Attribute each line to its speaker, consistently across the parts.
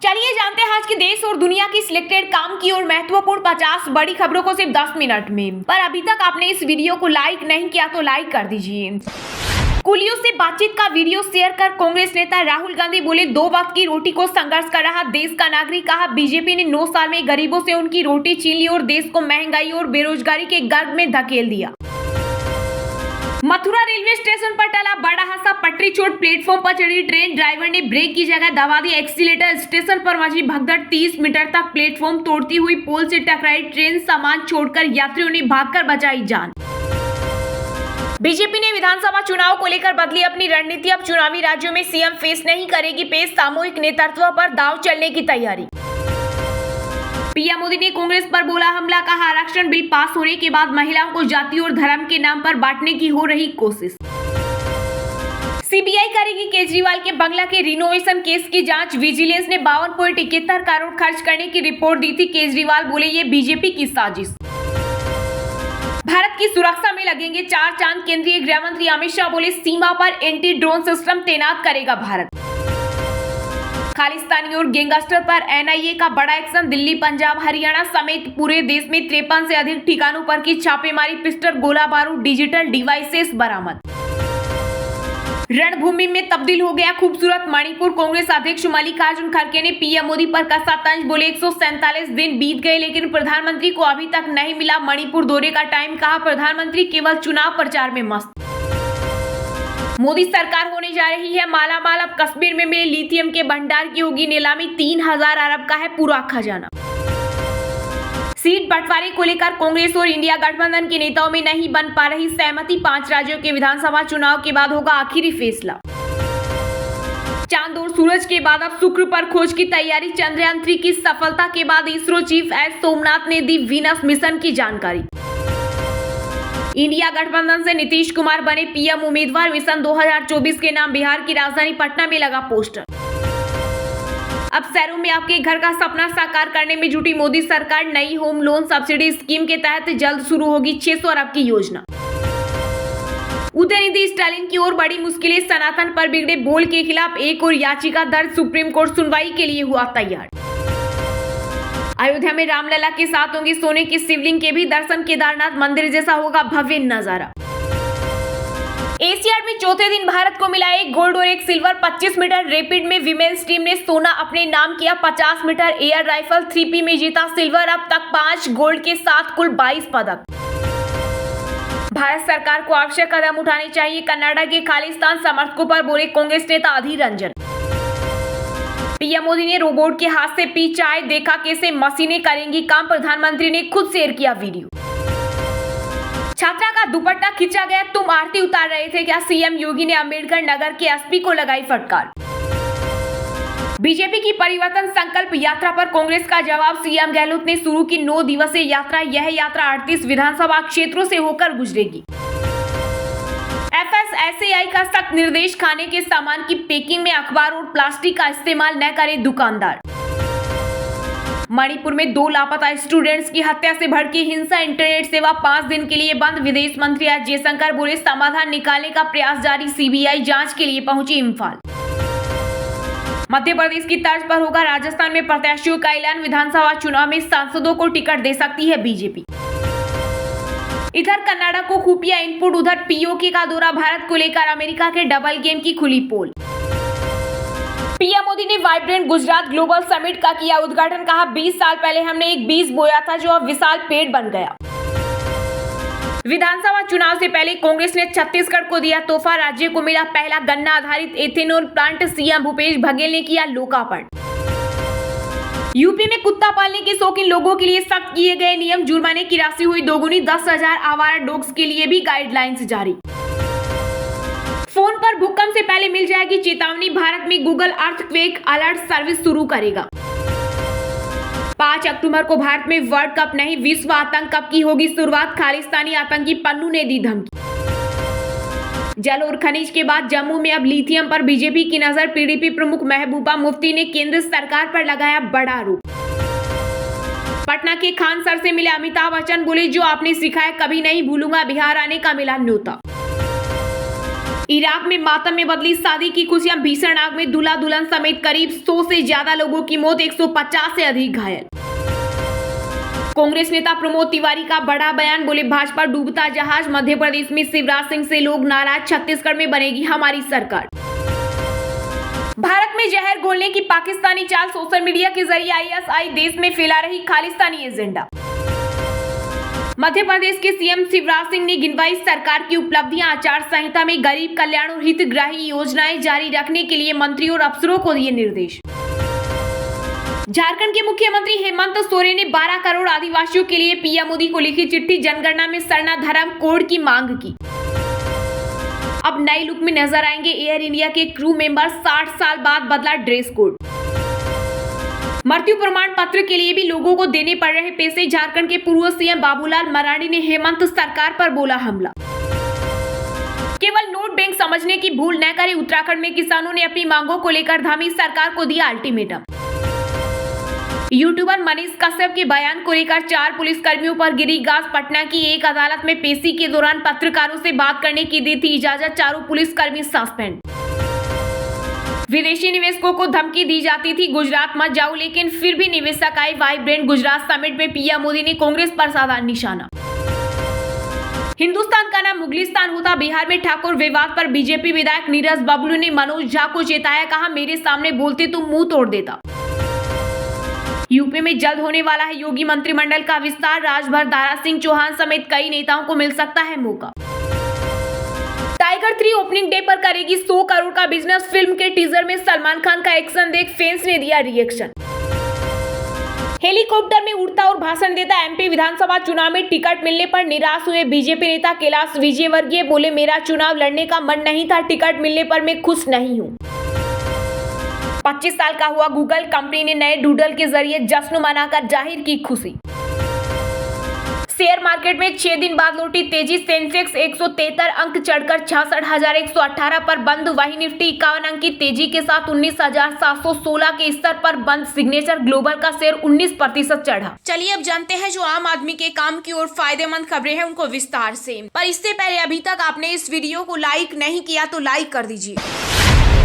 Speaker 1: चलिए जानते हैं आज के देश और दुनिया की सिलेक्टेड काम की और महत्वपूर्ण 50 बड़ी खबरों को सिर्फ 10 मिनट में। पर अभी तक आपने इस वीडियो को लाइक नहीं किया तो लाइक कर दीजिए। कुलियों से बातचीत का वीडियो शेयर कर कांग्रेस नेता राहुल गांधी बोले, 2 वक्त की रोटी को संघर्ष कर रहा देश का नागरिक। कहा, बीजेपी ने 9 साल में गरीबों से उनकी रोटी छीन ली और देश को महंगाई और बेरोजगारी के गर्भ में धकेल दिया। मथुरा रेलवे स्टेशन पर टला बड़ा हादसा, पटरी चोट, प्लेटफॉर्म पर चढ़ी ट्रेन, ड्राइवर ने ब्रेक की जगह दबा दिया एक्सीलेटर। स्टेशन पर मची भगदड़, 30 मीटर तक प्लेटफॉर्म तोड़ती हुई पोल से टकराई ट्रेन, सामान छोड़कर यात्रियों ने भागकर बचाई जान। बीजेपी ने विधानसभा चुनाव को लेकर बदली अपनी रणनीति, अब चुनावी राज्यों में सीएम फेस नहीं करेगी पेश, सामूहिक नेतृत्व पर दांव चलने की तैयारी। पीएम मोदी ने कांग्रेस पर बोला हमला, कहा आरक्षण बिल पास होने के बाद महिलाओं को जाति और धर्म के नाम पर बांटने की हो रही कोशिश। सीबीआई करेगी केजरीवाल के बंगला के रिनोवेशन केस की जांच, विजिलेंस ने 52.71 करोड़ खर्च करने की रिपोर्ट दी थी। केजरीवाल बोले ये बीजेपी की साजिश। भारत की सुरक्षा में लगेंगे 4 चांद, केंद्रीय गृह मंत्री अमित शाह बोले सीमा पर एंटी ड्रोन सिस्टम तैनात करेगा भारत। खालिस्तानी और गैंगस्टर पर एनआईए का बड़ा एक्शन, दिल्ली, पंजाब, हरियाणा समेत पूरे देश में 53 से अधिक ठिकानों पर की छापेमारी, पिस्टल, गोला बारूद, डिजिटल डिवाइसेस बरामद। रणभूमि में तब्दील हो गया खूबसूरत मणिपुर, कांग्रेस अध्यक्ष मल्लिकार्जुन खड़गे ने पीएम मोदी पर कसा तंज, बोले 147 दिन बीत गए लेकिन प्रधानमंत्री को अभी तक नहीं मिला मणिपुर दौरे का टाइम, कहा प्रधानमंत्री केवल चुनाव प्रचार में मस्त। मोदी सरकार होने जा रही है मालामाल, अब कश्मीर में मिले लिथियम के भंडार की होगी नीलामी, 3000 अरब का है पूरा खजाना। सीट बंटवारे को लेकर कांग्रेस और इंडिया गठबंधन के नेताओं में नहीं बन पा रही सहमति, 5 राज्यों के विधानसभा चुनाव के बाद होगा आखिरी फैसला। चांद और सूरज के बाद अब शुक्र पर खोज की तैयारी, चंद्रयान 3 की सफलता के बाद इसरो चीफ एस सोमनाथ ने दी वीनस मिशन की जानकारी। इंडिया गठबंधन से नीतीश कुमार बने पीएम उम्मीदवार, मिशन 2024 के नाम बिहार की राजधानी पटना में लगा पोस्टर। अब शहरों में आपके घर का सपना साकार करने में जुटी मोदी सरकार, नई होम लोन सब्सिडी स्कीम के तहत जल्द शुरू होगी 600 अरब की योजना। उदयनिधि स्टालिन की ओर बड़ी मुश्किलें, सनातन पर बिगड़े बोल के खिलाफ एक और याचिका दर्ज, सुप्रीम कोर्ट सुनवाई के लिए हुआ तैयार। अयोध्या में रामलला के साथ होंगे सोने के शिवलिंग के भी दर्शन, केदारनाथ मंदिर जैसा होगा भव्य नजारा। एशियाड में चौथे दिन भारत को मिला 1 गोल्ड और 1 सिल्वर, 25 मीटर रैपिड में विमेन्स टीम ने सोना अपने नाम किया, 50 मीटर एयर राइफल 3P में जीता सिल्वर, अब तक 5 गोल्ड के साथ कुल 22 पदक। भारत सरकार को आवश्यक कदम उठाने चाहिए, कनाडा के खालिस्तान समर्थकों पर बोले कांग्रेस नेता अधीर रंजन। पीएम मोदी ने रोबोट के हाथ से पी चाय, देखा कैसे मशीनें करेंगी काम, प्रधानमंत्री ने खुद शेयर किया वीडियो। छात्रा का दुपट्टा खींचा गया, तुम आरती उतार रहे थे क्या, सीएम योगी ने अंबेडकर नगर के एसपी को लगाई फटकार। बीजेपी की परिवर्तन संकल्प यात्रा पर कांग्रेस का जवाब, सीएम गहलोत ने शुरू की 9 दिवसीय यात्रा, यह यात्रा 38 विधानसभा क्षेत्रों से होकर गुजरेगी। एफएसएसएआई का सख्त निर्देश, खाने के सामान की पैकिंग में अखबार और प्लास्टिक का इस्तेमाल न करे दुकानदार। मणिपुर में 2 लापता स्टूडेंट्स की हत्या से भड़की हिंसा, इंटरनेट सेवा 5 दिन के लिए बंद, विदेश मंत्री एस जयशंकर बोले समाधान निकालने का प्रयास जारी, सीबीआई जांच के लिए पहुंची इम्फाल। मध्य प्रदेश की तर्ज पर होगा राजस्थान में प्रत्याशियों का ऐलान, विधानसभा चुनाव में सांसदों को टिकट दे सकती है बीजेपी। इधर कनाडा को खुफिया इनपुट, उधर पीओके का दौरा, भारत को लेकर अमेरिका के डबल गेम की खुली पोल। पीएम मोदी ने वाइब्रेंट गुजरात ग्लोबल समिट का किया उद्घाटन, कहा 20 साल पहले हमने एक बीज बोया था जो अब विशाल पेड़ बन गया। विधानसभा चुनाव से पहले कांग्रेस ने छत्तीसगढ़ को दिया तोहफा, राज्य को मिला पहला गन्ना आधारित ethanol plant, CM Bhupesh Baghel ने किया लोकार्पण। यूपी में कुत्ता पालने के शौकीन लोगों के लिए सख्त किए गए नियम, जुर्माने की राशि हुई दोगुनी, 10,000 आवारा डॉग्स के लिए भी गाइडलाइंस जारी। फोन पर भूकंप से पहले मिल जाएगी चेतावनी, भारत में गूगल अर्थक्वेक अलर्ट सर्विस शुरू करेगा। 5 अक्टूबर को भारत में वर्ल्ड कप नहीं विश्व आतंक कप की होगी शुरुआत, खालिस्तानी आतंकी पन्नू ने दी धमकी। जल और खनिज के बाद जम्मू में अब लिथियम पर बीजेपी की नजर, पीडीपी प्रमुख महबूबा मुफ्ती ने केंद्र सरकार पर लगाया बड़ा आरोप। पटना के खान सर से मिले अमिताभ बच्चन, बोले जो आपने सिखाया कभी नहीं भूलूंगा, बिहार आने का मिला न्योता। इराक में मातम में बदली शादी की खुशियां, भीषण आग में दूल्हा दुल्हन समेत करीब 100 से ज्यादा लोगों की मौत, 150 से अधिक घायल। कांग्रेस नेता प्रमोद तिवारी का बड़ा बयान, बोले भाजपा डूबता जहाज। मध्य प्रदेश में शिवराज सिंह से लोग नाराज, छत्तीसगढ़ में बनेगी हमारी सरकार। भारत में जहर घोलने की पाकिस्तानी चाल, सोशल मीडिया के जरिए आईएसआई देश में फैला रही खालिस्तानी एजेंडा। मध्य प्रदेश के सीएम शिवराज सिंह ने गिनवाई सरकार की उपलब्धियां, आचार संहिता में गरीब कल्याण और हितग्राही योजनाएं जारी रखने के लिए मंत्री और अफसरों को दिए निर्देश। झारखंड के मुख्यमंत्री हेमंत सोरेन ने 12 करोड़ आदिवासियों के लिए पीएम मोदी को लिखी चिट्ठी, जनगणना में सरना धर्म कोड की मांग की। अब नए लुक में नजर आएंगे एयर इंडिया के क्रू मेंबर, 60 साल बाद बदला ड्रेस कोड। मृत्यु प्रमाण पत्र के लिए भी लोगों को देने पड़ रहे पैसे, झारखंड के पूर्व सीएम बाबूलाल मरांडी ने हेमंत सरकार पर बोला हमला। केवल नोट बैंक समझने की भूल न करे, उत्तराखंड में किसानों ने अपनी मांगों को लेकर धामी सरकार को दिया अल्टीमेटम। यूट्यूबर मनीष कश्यप के बयान को लेकर 4 पुलिसकर्मियों पर गिरी गाज, पटना की एक अदालत में पेशी के दौरान पत्रकारों से बात करने की दी थी इजाजत, 4 पुलिसकर्मी सस्पेंड। विदेशी निवेशकों को धमकी दी जाती थी, गुजरात मत जाओ, लेकिन फिर भी निवेशक आए। वाइब्रेंट गुजरात समिट में पीएम मोदी ने कांग्रेस पर साधा निशाना। हिंदुस्तान का नाम मुगलिस्तान होता, बिहार में ठाकुर विवाद पर बीजेपी विधायक नीरज बबलू ने मनोज झा को चेताया, कहा मेरे सामने बोलते तो मुंह तोड़ देता। यूपी में जल्द होने वाला है योगी मंत्रिमंडल का विस्तार, राजभर दारा सिंह चौहान समेत कई नेताओं को मिल सकता है मौका। टाइगर 3 ओपनिंग डे पर करेगी 100 करोड़ का बिजनेस, फिल्म के टीजर में सलमान खान का एक्शन देख फैंस ने दिया रिएक्शन। हेलीकॉप्टर में उड़ता और भाषण देता, एमपी विधानसभा चुनाव में टिकट मिलने पर निराश हुए बीजेपी नेता कैलाश विजयवर्गीय, बोले मेरा चुनाव लड़ने का मन नहीं था, टिकट मिलने पर मैं खुश नहीं हूँ। 25 साल का हुआ गूगल, कंपनी ने नए डूडल के जरिए जश्न मनाकर जाहिर की खुशी। शेयर मार्केट में 6 दिन बाद लौटी तेजी, सेंसेक्स 173 अंक चढ़कर 66,118 पर बंद, वही निफ्टी 51 अंक की तेजी के साथ 19,716 के स्तर पर बंद। सिग्नेचर ग्लोबल का शेयर 19% चढ़ा। चलिए अब जानते हैं जो आम आदमी के काम की और फायदेमंद खबरें हैं उनको विस्तार से। पर इससे पहले अभी तक आपने इस वीडियो को लाइक नहीं किया तो लाइक कर दीजिए।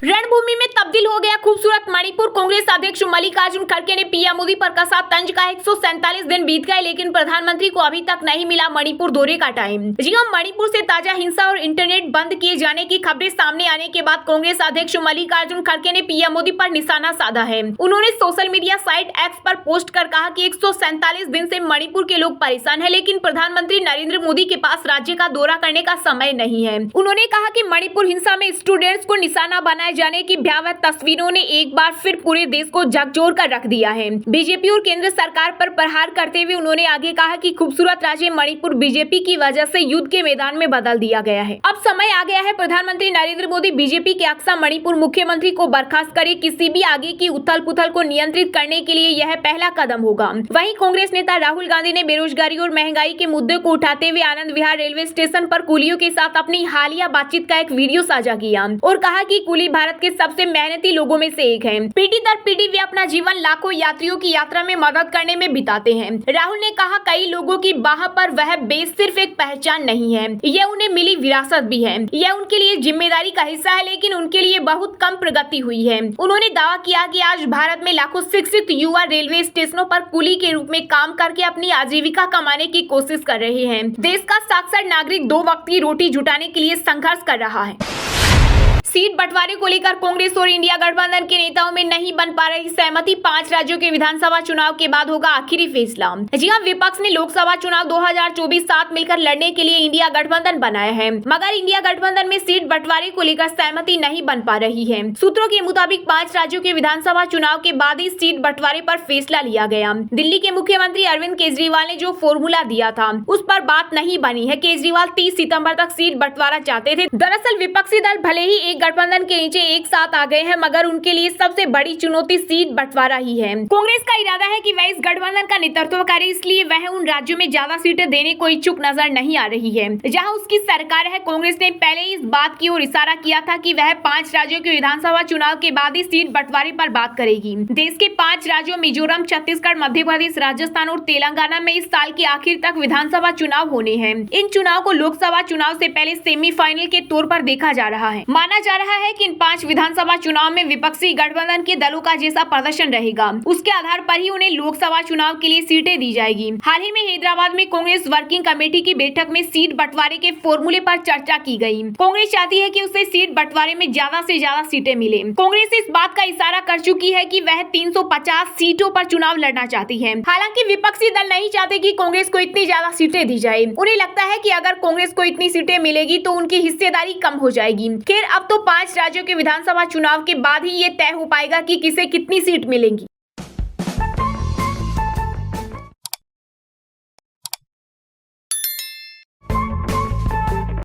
Speaker 1: रणभूमि में तब्दील हो गया खूबसूरत मणिपुर, कांग्रेस अध्यक्ष मल्लिकार्जुन खड़गे ने पीएम मोदी पर कसा तंज का 147 दिन बीत गए, लेकिन प्रधानमंत्री को अभी तक नहीं मिला मणिपुर दौरे का टाइम। जी हां, मणिपुर से ताजा हिंसा और इंटरनेट बंद किए जाने की खबरें सामने आने के बाद कांग्रेस अध्यक्ष मल्लिकार्जुन खड़गे ने पीएम मोदी पर निशाना साधा है। उन्होंने सोशल मीडिया साइट एक्स पर पोस्ट कर कहा कि 147 दिन से मणिपुर के लोग परेशान है, लेकिन प्रधानमंत्री नरेंद्र मोदी के पास राज्य का दौरा करने का समय नहीं है। उन्होंने कहा कि मणिपुर हिंसा में स्टूडेंट्स को निशाना बनाए जाने की भयावह तस्वीरों ने एक बार फिर पूरे देश को झकझोर कर रख दिया है। बीजेपी और केंद्र सरकार पर प्रहार करते हुए उन्होंने आगे कहा कि खूबसूरत राज्य मणिपुर बीजेपी की वजह से युद्ध के मैदान में बदल दिया गया है। अब समय आ गया है प्रधानमंत्री नरेंद्र मोदी बीजेपी के अक्सा मणिपुर मुख्यमंत्री को बर्खास्त करे। किसी भी आगे की उथल पुथल को नियंत्रित करने के लिए यह पहला कदम होगा। वहीं कांग्रेस नेता राहुल गांधी ने बेरोजगारी और महंगाई के मुद्दे को उठाते हुए आनंद विहार रेलवे स्टेशन पर कुलियों के साथ अपनी हालिया बातचीत का एक वीडियो साझा किया और कहा कि कुली भारत के सबसे मेहनती लोगों में से एक हैं। पीढ़ी दर पीढ़ी वे अपना जीवन लाखों यात्रियों की यात्रा में मदद करने में बिताते हैं। राहुल ने कहा कई लोगों की बाह पर वह बेस सिर्फ एक पहचान नहीं है, यह उन्हें मिली विरासत भी है। यह उनके लिए जिम्मेदारी का हिस्सा है, लेकिन उनके लिए बहुत कम प्रगति हुई है। उन्होंने दावा किया कि आज भारत में लाखों शिक्षित युवा रेलवे स्टेशनों पर कुली के रूप में काम करके अपनी आजीविका कमाने की कोशिश कर रहे हैं। देश का साक्षर नागरिक 2 वक्त की रोटी जुटाने के लिए संघर्ष कर रहा है। सीट बंटवारे को लेकर कांग्रेस और इंडिया गठबंधन के नेताओं में नहीं बन पा रही सहमति। 5 राज्यों के विधानसभा चुनाव के बाद होगा आखिरी फैसला। जी हां, विपक्ष ने लोकसभा चुनाव 2024 साथ मिलकर लड़ने के लिए इंडिया गठबंधन बनाया है, मगर इंडिया गठबंधन में सीट बंटवारे को लेकर सहमति नहीं बन पा रही है। सूत्रों के मुताबिक 5 राज्यों के विधानसभा चुनाव के बाद ही सीट बंटवारे पर फैसला लिया गया। दिल्ली के मुख्यमंत्री अरविंद केजरीवाल ने जो फॉर्मूला दिया था उस पर बात नहीं बनी है। केजरीवाल 30 सितंबर तक सीट बंटवारा चाहते थे। दरअसल विपक्षी दल भले ही एक गठबंधन के नीचे एक साथ आ गए हैं, मगर उनके लिए सबसे बड़ी चुनौती सीट बंटवारा ही है। कांग्रेस का इरादा है कि वह इस गठबंधन का नेतृत्व करे, इसलिए वह उन राज्यों में ज्यादा सीटें देने को इच्छुक नजर नहीं आ रही है जहां उसकी सरकार है। कांग्रेस ने पहले इस बात की ओर इशारा किया था कि वह 5 राज्यों के विधानसभा चुनाव के बाद ही सीट बंटवारे पर बात करेगी। देश के 5 राज्यों मिजोरम, छत्तीसगढ़, मध्य प्रदेश, राजस्थान और तेलंगाना में इस साल के आखिर तक विधानसभा चुनाव होने हैं। इन चुनाव को लोकसभा चुनाव से पहले सेमीफाइनल के तौर पर देखा जा रहा है। माना जा रहा है कि इन 5 विधानसभा चुनाव में विपक्षी गठबंधन के दलों का जैसा प्रदर्शन रहेगा, उसके आधार पर ही उन्हें लोकसभा चुनाव के लिए सीटें दी जाएगी। हाल ही में हैदराबाद में कांग्रेस वर्किंग कमेटी की बैठक में सीट बंटवारे के फॉर्मूले पर चर्चा की गई। कांग्रेस चाहती है कि उसे सीट बंटवारे में ज्यादा से ज्यादा सीटें मिले। कांग्रेस इस बात का इशारा कर चुकी है कि वह 350 सीटों पर चुनाव लड़ना चाहती है। हालांकि विपक्षी दल नहीं चाहते कि कांग्रेस को इतनी ज्यादा सीटें दी जाए। उन्हें लगता है कि अगर कांग्रेस को इतनी सीटें मिलेगी तो उनकी हिस्सेदारी कम हो जाएगी। खैर, अब तो 5 राज्यों के विधानसभा चुनाव के बाद ही ये तय हो पाएगा कि किसे कितनी सीट मिलेंगी।